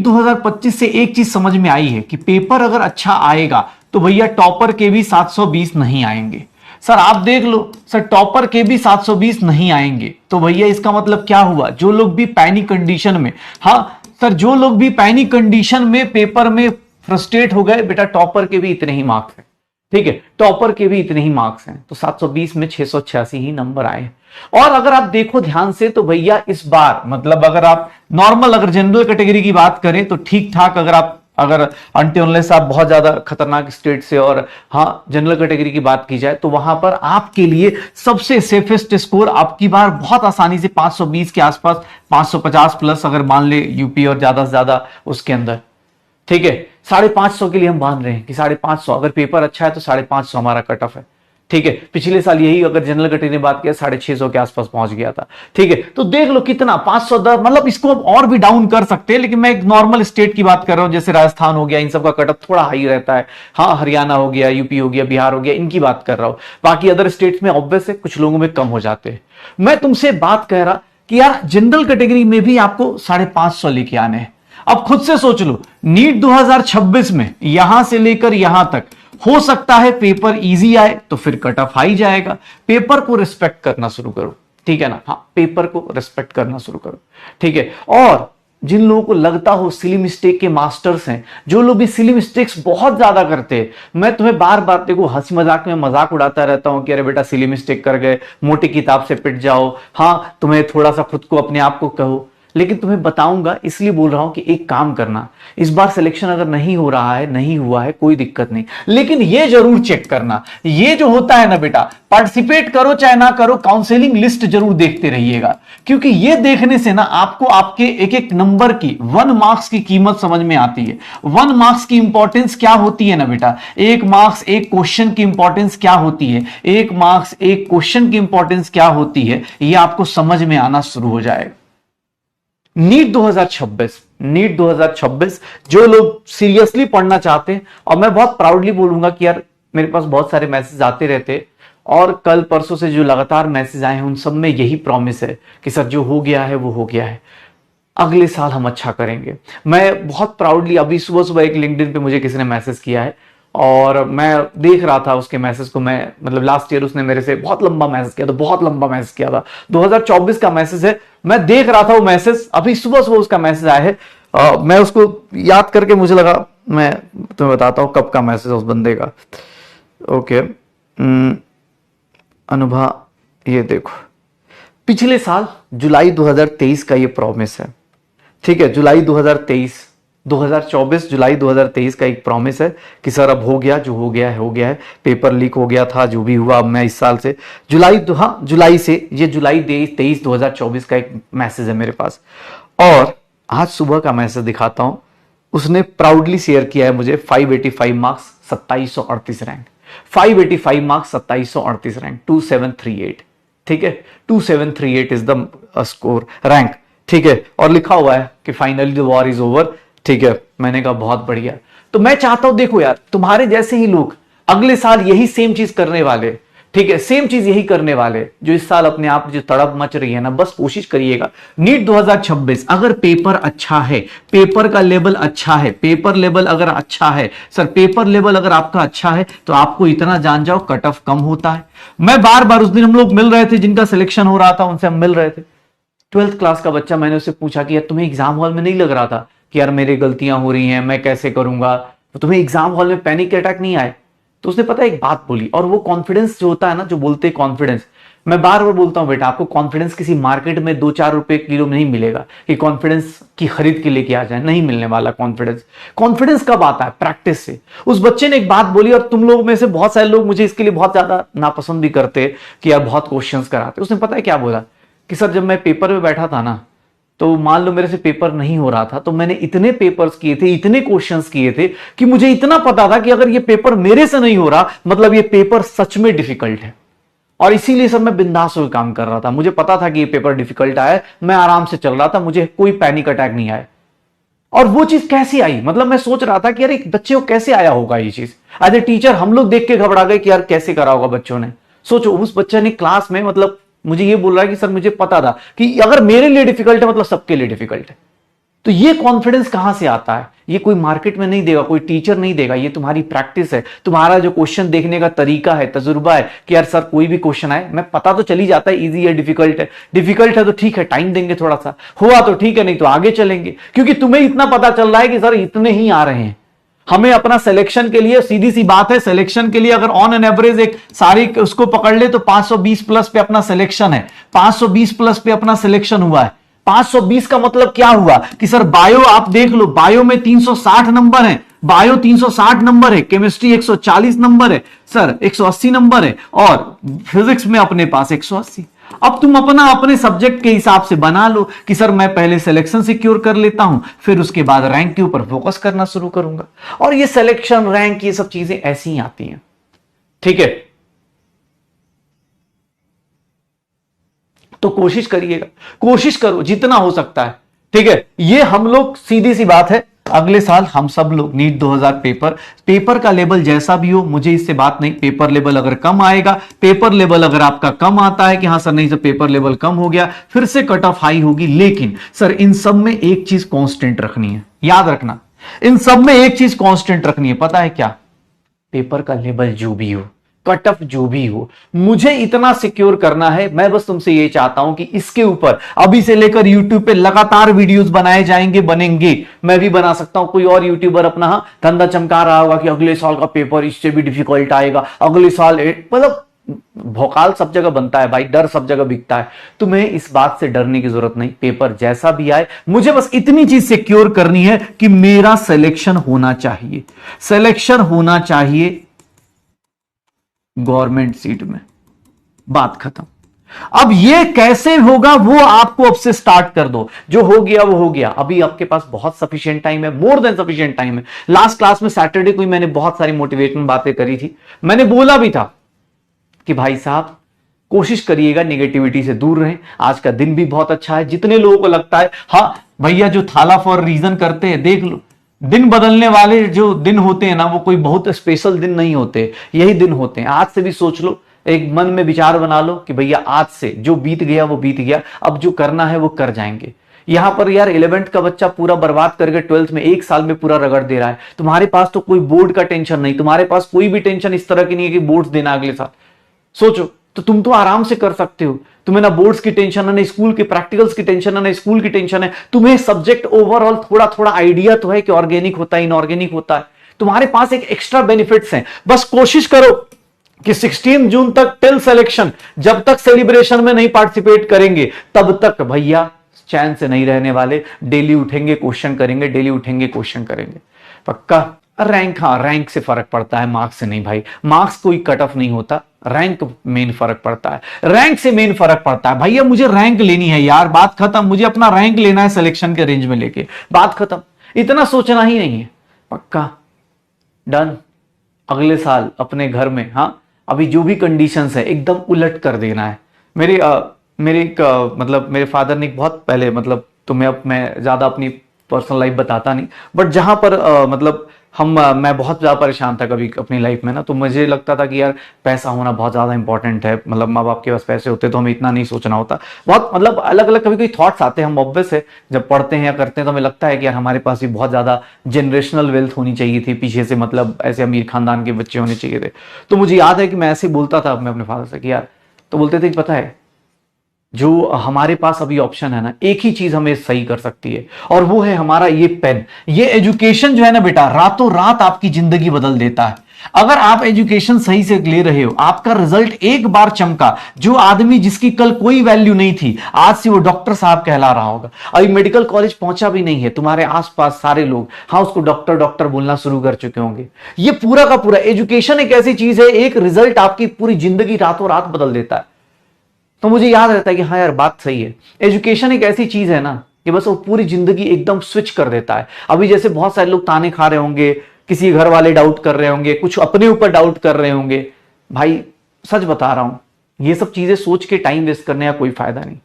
NEET 2025 से एक चीज समझ में आई है कि पेपर अगर अच्छा आएगा तो भैया टॉपर के भी 720 नहीं आएंगे। सर आप देख लो सर, टॉपर के भी 720 नहीं आएंगे, तो भैया इसका मतलब क्या हुआ, जो लोग भी पैनिक कंडीशन में, हाँ सर, जो लोग भी पैनिक कंडीशन में पेपर में फ्रस्ट्रेट हो गए, बेटा टॉपर के भी इतने ही मार्क्स हैं, ठीक है, टॉपर के भी इतने ही मार्क्स हैं, तो 720 में 686 ही नंबर आए। और अगर आप देखो ध्यान से तो भैया इस बार मतलब अगर आप नॉर्मल अगर जनरल कैटेगरी की बात करें तो ठीक ठाक, अगर अनटिल आप बहुत ज्यादा खतरनाक स्टेट से, और हाँ जनरल कैटेगरी की बात की जाए तो वहां पर आपके लिए सबसे सेफेस्ट स्कोर आपकी बार बहुत आसानी से 520 के आसपास, 550 प्लस अगर मान ले यूपी और ज्यादा से ज्यादा उसके अंदर, ठीक है, 550 के लिए हम मान रहे हैं कि 550, अगर पेपर अच्छा है तो 550 हमारा कट ऑफ है, ठीक है। पिछले साल यही अगर जनरल कैटेगरी ने बात किया 650 के आसपास पहुंच गया था, ठीक है। तो देख लो कितना 510, मतलब इसको हम और भी डाउन कर सकते हैं, लेकिन मैं एक नॉर्मल स्टेट की बात कर रहा हूं, जैसे राजस्थान हो गया, इन सब का कट ऑफ थोड़ा हाई रहता है, हाँ हरियाणा हो गया, यूपी हो गया, बिहार हो गया, इनकी बात कर रहा हूं। बाकी अदर स्टेट्स में ऑब्वियस है कुछ लोगों में कम हो जाते हैं। मैं तुमसे बात कह रहा कि यार जनरल कैटेगरी में भी आपको 550 लेके आने हैं। अब खुद से सोच लो, नीट 2026 में यहां से लेकर यहां तक हो सकता है पेपर इजी आए तो फिर कट ऑफ हाई जाएगा। पेपर को रिस्पेक्ट करना शुरू करो, ठीक है ना, हाँ पेपर को रिस्पेक्ट करना शुरू करो, ठीक है। और जिन लोगों को लगता हो सिली मिस्टेक के मास्टर्स हैं, जो लोग भी सिली मिस्टेक्स बहुत ज्यादा करते हैं, मैं तुम्हें बार बार देखो हंसी मजाक में मजाक उड़ाता रहता हूं कि अरे बेटा सिली मिस्टेक कर गए, मोटी किताब से पिट जाओ, हाँ तुम्हें थोड़ा सा खुद को अपने आप को कहो, लेकिन तुम्हें बताऊंगा इसलिए बोल रहा हूं कि एक काम करना, इस बार सिलेक्शन अगर नहीं हो रहा है, नहीं हुआ है, कोई दिक्कत नहीं, लेकिन ये जरूर चेक करना, ये जो होता है ना बेटा, पार्टिसिपेट करो चाहे ना करो, काउंसलिंग लिस्ट जरूर देखते रहिएगा, क्योंकि ये देखने से ना आपको आपके एक एक नंबर की 1 मार्क्स की कीमत समझ में आती है। 1 मार्क्स की इंपॉर्टेंस क्या होती है ना बेटा, 1 मार्क्स एक क्वेश्चन की इंपॉर्टेंस क्या होती है, 1 मार्क्स एक क्वेश्चन की इंपॉर्टेंस क्या होती है, ये आपको समझ में आना शुरू हो जाएगा। नीट 2026 जो लोग सीरियसली पढ़ना चाहते हैं, और मैं बहुत प्राउडली बोलूंगा कि यार मेरे पास बहुत सारे मैसेज आते रहते, और कल परसों से जो लगातार मैसेज आए हैं उन सब में यही प्रॉमिस है कि सर जो हो गया है वो हो गया है, अगले साल हम अच्छा करेंगे। मैं बहुत प्राउडली, अभी सुबह सुबह एक लिंक्डइन पे मुझे किसी ने मैसेज किया है और मैं देख रहा था उसके मैसेज को, मैं मतलब लास्ट ईयर उसने मेरे से बहुत लंबा मैसेज किया था, बहुत लंबा मैसेज किया था, 2024 का मैसेज है, मैं देख रहा था वो मैसेज, अभी सुबह सुबह उसका मैसेज आया है, मैं उसको याद करके मुझे लगा मैं तुम्हें बताता हूं कब का मैसेज उस बंदे का। ओके अनुभा, ये देखो पिछले साल जुलाई 2023 का ये प्रॉमिस है, ठीक है, जुलाई 2024 जुलाई 2023 का एक प्रॉमिस है कि सर अब हो गया, जो हो गया है हो गया है, पेपर लीक हो गया था, जो भी हुआ, अब मैं इस साल से जुलाई से, ये जुलाई 23 2024 का एक मैसेज है मेरे पास। और आज सुबह का मैसेज दिखाता हूं, उसने प्राउडली शेयर किया है मुझे 585 मार्क्स 2738 रैंक, 585 मार्क्स 2738 रैंक, 2738, ठीक है, 2738 इज द स्कोर रैंक, ठीक है। और लिखा हुआ है कि finally the war is over, ठीक है। मैंने कहा बहुत बढ़िया। तो मैं चाहता हूं देखो यार, तुम्हारे जैसे ही लोग अगले साल यही सेम चीज करने वाले, ठीक है, सेम चीज यही करने वाले जो इस साल अपने आप जो तड़प मच रही है ना, बस कोशिश करिएगा नीट 2026 अगर पेपर अच्छा है, पेपर का लेवल अच्छा है, पेपर लेवल अगर अच्छा है, सर पेपर लेवल अगर आपका अच्छा है तो आपको इतना जान जाओ कट ऑफ कम होता है। मैं बार बार, उस दिन हम लोग मिल रहे थे, जिनका सिलेक्शन हो रहा था उनसे हम मिल रहे थे, 12th क्लास का बच्चा, मैंने उससे पूछा कि यार तुम्हें एग्जाम हॉल में नहीं लग रहा था कि यार मेरी गलतियां हो रही हैं, मैं कैसे करूंगा, तो तुम्हें एग्जाम हॉल में पैनिक अटैक नहीं आए? तो उसने पता एक बात बोली, और वो कॉन्फिडेंस जो होता है ना, जो बोलते हैं कॉन्फिडेंस, मैं बार बार बोलता हूं बेटा, आपको कॉन्फिडेंस किसी मार्केट में 2-4 रुपए किलो में नहीं मिलेगा कि कॉन्फिडेंस की खरीद के लेके आ जाए, नहीं मिलने वाला कॉन्फिडेंस। कॉन्फिडेंस कब आता है? प्रैक्टिस से। उस बच्चे ने एक बात बोली, और तुम लोग में से बहुत सारे लोग मुझे इसके लिए बहुत ज्यादा नापसंद भी करते कि यार बहुत क्वेश्चंस कराते। उसने पता है क्या बोला कि सर जब मैं पेपर में बैठा था ना, तो मान लो मेरे से पेपर नहीं हो रहा था, तो मैंने इतने पेपर्स किए थे, इतने क्वेश्चंस किए थे कि मुझे इतना पता था कि अगर ये पेपर मेरे से नहीं हो रहा, मतलब ये पेपर सच में डिफिकल्ट है। और इसीलिए सर मैं बिंदास होकर काम कर रहा था, मुझे पता था कि ये पेपर डिफिकल्ट आया, मैं आराम से चल रहा था, मुझे कोई पैनिक अटैक नहीं आया। और वो चीज कैसे आई, मतलब मैं सोच रहा था कि यार एक बच्चे को कैसे आया होगा ये चीज। एज ए टीचर हम लोग देख के घबरा गए कि यार कैसे करा होगा बच्चों ने। सोचो उस बच्चे ने क्लास में, मतलब मुझे ये बोल रहा है कि सर मुझे पता था कि अगर मेरे लिए डिफिकल्ट है मतलब सबके लिए डिफिकल्ट है। तो ये कॉन्फिडेंस कहां से आता है? ये कोई मार्केट में नहीं देगा, कोई टीचर नहीं देगा, ये तुम्हारी प्रैक्टिस है, तुम्हारा जो क्वेश्चन देखने का तरीका है, तजुर्बा है कि यार सर कोई भी क्वेश्चन आए मैं पता तो चली जाता है इजी है डिफिकल्ट है, डिफिकल्ट है तो ठीक है टाइम देंगे थोड़ा सा, हुआ तो ठीक है नहीं तो आगे चलेंगे, क्योंकि तुम्हें इतना पता चल रहा है कि सर इतने ही आ रहे हैं। हमें अपना सिलेक्शन के लिए सीधी सी बात है, सिलेक्शन के लिए अगर ऑन एन एवरेज एक सारी उसको पकड़ ले तो 520 प्लस पे अपना सिलेक्शन है, 520 प्लस पे अपना सिलेक्शन हुआ है। 520 का मतलब क्या हुआ कि सर बायो आप देख लो, बायो में 360 नंबर है, बायो 360 नंबर है, केमिस्ट्री 140 नंबर है, सर 180 नंबर है, और फिजिक्स में अपने पास 180। अब तुम अपना अपने सब्जेक्ट के हिसाब से बना लो कि सर मैं पहले सिलेक्शन सिक्योर कर लेता हूं, फिर उसके बाद रैंक के ऊपर फोकस करना शुरू करूंगा। और ये सिलेक्शन रैंक ये सब चीजें ऐसी ही आती हैं, ठीक है। तो कोशिश करिएगा, कोशिश करो जितना हो सकता है, ठीक है। ये हम लोग सीधी सी बात है, अगले साल हम सब लोग नीट 2000 पेपर का लेवल जैसा भी हो, मुझे इससे बात नहीं, पेपर लेवल अगर कम आएगा, पेपर लेवल अगर आपका कम आता है कि हाँ सर नहीं सर पेपर लेवल कम हो गया, फिर से कट ऑफ हाई होगी, लेकिन सर इन सब में एक चीज कांस्टेंट रखनी है, याद रखना, इन सब में एक चीज कांस्टेंट रखनी है, पता है क्या? पेपर का लेवल जो भी हो, कट ऑफ जो भी हो, मुझे इतना सिक्योर करना है। मैं बस तुमसे ये चाहता हूं कि इसके ऊपर अभी से लेकर यूट्यूब पे लगातार वीडियोस बनाए जाएंगे, बनेंगे, मैं भी बना सकता हूं, कोई और यूट्यूबर अपना धंधा चमका रहा होगा कि अगले साल का पेपर इससे भी डिफिकल्ट आएगा, अगले साल, मतलब भोकाल सब जगह बनता है भाई, डर सब जगह बिकता है। तुम्हें इस बात से डरने की जरूरत नहीं, पेपर जैसा भी आए, मुझे बस इतनी चीज सिक्योर करनी है कि मेरा सिलेक्शन होना चाहिए, सिलेक्शन होना चाहिए गवर्नमेंट सीट में, बात खत्म। अब ये कैसे होगा वो आपको अब से स्टार्ट कर दो, जो हो गया वो हो गया, अभी आपके पास बहुत सफिशिएंट टाइम है, मोर देन सफिशिएंट टाइम है। लास्ट क्लास में सैटरडे को ही मैंने बहुत सारी मोटिवेशनल बातें करी थी, मैंने बोला भी था कि भाई साहब कोशिश करिएगा नेगेटिविटी से दूर रहें, आज का दिन भी बहुत अच्छा है। जितने लोगों को लगता है हाँ भैया जो थाला फॉर रीजन करते हैं, देख लो दिन बदलने वाले जो दिन होते हैं ना, वो कोई बहुत स्पेशल दिन नहीं होते, यही दिन होते हैं। आज से भी सोच लो, एक मन में विचार बना लो कि भैया आज से जो बीत गया वो बीत गया, अब जो करना है वो कर जाएंगे। यहां पर यार 11th का बच्चा पूरा बर्बाद करके 12th में एक साल में पूरा रगड़ दे रहा है। तुम्हारे पास तो कोई बोर्ड का टेंशन नहीं, तुम्हारे पास कोई भी टेंशन इस तरह की नहीं है कि बोर्ड्स देना अगले साल। सोचो तो तुम तो आराम से कर सकते हो, तुम्हें ना बोर्ड्स की टेंशन है, ना स्कूल के प्रैक्टिकल्स की टेंशन है, ना स्कूल की टेंशन है। तुम्हें सब्जेक्ट ओवरऑल थोड़ा थोड़ा आइडिया तो है कि ऑर्गेनिक होता है, इनऑर्गेनिक होता है, तुम्हारे पास एक एक्स्ट्रा बेनिफिट्स हैं। बस कोशिश करो कि 16 जून तक टिल सिलेक्शन, जब तक सेलिब्रेशन में नहीं पार्टिसिपेट करेंगे तब तक भैया चैन से नहीं रहने वाले, डेली उठेंगे क्वेश्चन करेंगे, डेली उठेंगे क्वेश्चन करेंगे, पक्का। रैंक, हाँ रैंक से फर्क पड़ता है, मार्क्स से नहीं भाई, मार्क्स कोई कट ऑफ नहीं होता, रैंक मेन फर्क पड़ता है, रैंक से मेन फर्क पड़ता है। भैया मुझे रैंक लेनी है यार, बात खत्म, मुझे अपना रैंक लेना है सिलेक्शन के रेंज में लेके, बात खत्म, इतना सोचना ही नहीं है, पक्का डन। अगले साल अपने घर में, हाँ अभी जो भी कंडीशंस है एकदम उलट कर देना है। मतलब मेरे फादर ने बहुत पहले, मतलब तुम्हें अब मैं ज्यादा अपनी पर्सनल लाइफ बताता नहीं, बट जहां पर मतलब मैं बहुत ज़्यादा परेशान था कभी अपनी लाइफ में ना, तो मुझे लगता था कि यार पैसा होना बहुत ज़्यादा इंपॉर्टेंट है, मतलब माँ बाप के पास पैसे होते तो हमें इतना नहीं सोचना होता, बहुत मतलब अलग अलग कभी कभी थॉट्स आते हैं। हम ऑब्वियस है जब पढ़ते हैं या करते हैं तो हमें लगता है कि यार हमारे पास भी बहुत ज़्यादा जनरेशनल वेल्थ होनी चाहिए थी पीछे से, मतलब ऐसे अमीर खानदान के बच्चे होने चाहिए थे। तो मुझे याद है कि मैं ऐसे बोलता था अपने फादर से कि यार, तो बोलते थे कि पता है जो हमारे पास अभी ऑप्शन है ना, एक ही चीज हमें सही कर सकती है, और वो है हमारा ये पेन, ये एजुकेशन जो है ना बेटा, रातों रात आपकी जिंदगी बदल देता है। अगर आप एजुकेशन सही से ले रहे हो, आपका रिजल्ट एक बार चमका, जो आदमी जिसकी कल कोई वैल्यू नहीं थी, आज से वो डॉक्टर साहब कहला रहा होगा। अभी मेडिकल कॉलेज पहुंचा भी नहीं है, तुम्हारे आसपास सारे लोग हाँ उसको डॉक्टर डॉक्टर बोलना शुरू कर चुके होंगे। ये पूरा का पूरा एजुकेशन एक ऐसी चीज है, एक रिजल्ट आपकी पूरी जिंदगी रातों रात बदल देता है। तो मुझे याद रहता है कि हाँ यार बात सही है, एजुकेशन एक ऐसी चीज है ना कि बस वो पूरी जिंदगी एकदम स्विच कर देता है। अभी जैसे बहुत सारे लोग ताने खा रहे होंगे, किसी घर वाले डाउट कर रहे होंगे, कुछ अपने ऊपर डाउट कर रहे होंगे, भाई सच बता रहा हूं, ये सब चीजें सोच के टाइम वेस्ट करने का कोई फायदा नहीं।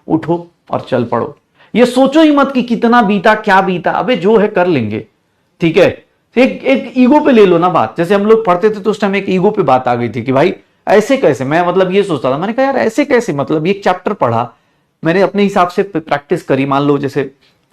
उठो और चल पड़ो, ये सोचो ही मत कि कितना बीता क्या बीता, अबे जो है कर लेंगे, ठीक है। एक ईगो पे ले लो ना बात, जैसे हम लोग पढ़ते थे तो उस टाइम एक ईगो पे बात आ गई थी कि भाई ऐसे कैसे, मैं मतलब ये सोचता था, मैंने कहा यार ऐसे कैसे, मतलब एक चैप्टर पढ़ा मैंने अपने हिसाब से प्रैक्टिस करी, मान लो जैसे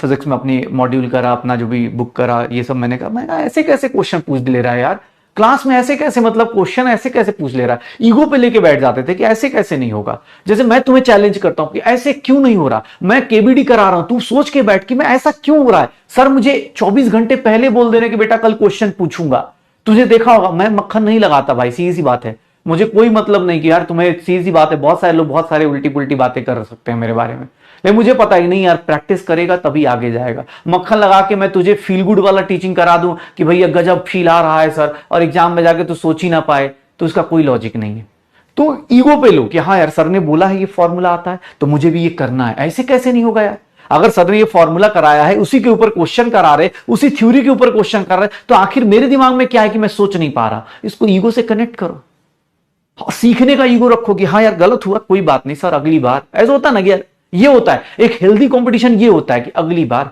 फिजिक्स में अपनी मॉड्यूल करा, अपना जो भी बुक करा, ये सब मैंने कहा ऐसे कैसे क्वेश्चन पूछ ले रहा है यार क्लास में, ऐसे कैसे, मतलब क्वेश्चन ऐसे कैसे पूछ ले रहा है। ईगो पे लेके बैठ जाते थे कि ऐसे कैसे नहीं होगा। जैसे मैं तुम्हें चैलेंज करता हूं कि ऐसे क्यों नहीं हो रहा, मैं केबीडी करा रहा हूं, तू सोच के बैठ कि मैं ऐसा क्यों हो रहा है। सर मुझे 24 घंटे पहले बोल देने कि बेटा कल क्वेश्चन पूछूंगा। तुझे देखा होगा मैं मक्खन नहीं लगाता भाई, सीधी सी बात है। मुझे कोई मतलब नहीं कि यार तुम्हें, सीधी सी बात है, बहुत सारे लोग बहुत सारे उल्टी पुल्टी बातें कर सकते हैं मेरे बारे में, लेकिन मुझे पता ही नहीं यार, प्रैक्टिस करेगा तभी आगे जाएगा। मक्खन लगा के मैं तुझे फील गुड वाला टीचिंग करा दूं कि भैया गजब फील आ रहा है सर, और एग्जाम में जाके तू सोच ही ना पाए, तो उसका कोई लॉजिक नहीं है। तो ईगो पे लो कि हाँ यार सर ने बोला है ये फॉर्मूला आता है तो मुझे भी ये करना है, ऐसे कैसे नहीं होगा यार। अगर सर ने ये फॉर्मूला कराया है, उसी के ऊपर क्वेश्चन करा रहे, उसी थ्योरी के ऊपर क्वेश्चन कर रहे, तो आखिर मेरे दिमाग में क्या है कि मैं सोच नहीं पा रहा। इसको ईगो से कनेक्ट करो, सीखने का ईगो रखो कि हाँ यार गलत हुआ, कोई बात नहीं सर, अगली बार। ऐसा होता ना कि यार, ये होता है एक हेल्दी कंपटीशन, ये होता है कि अगली बार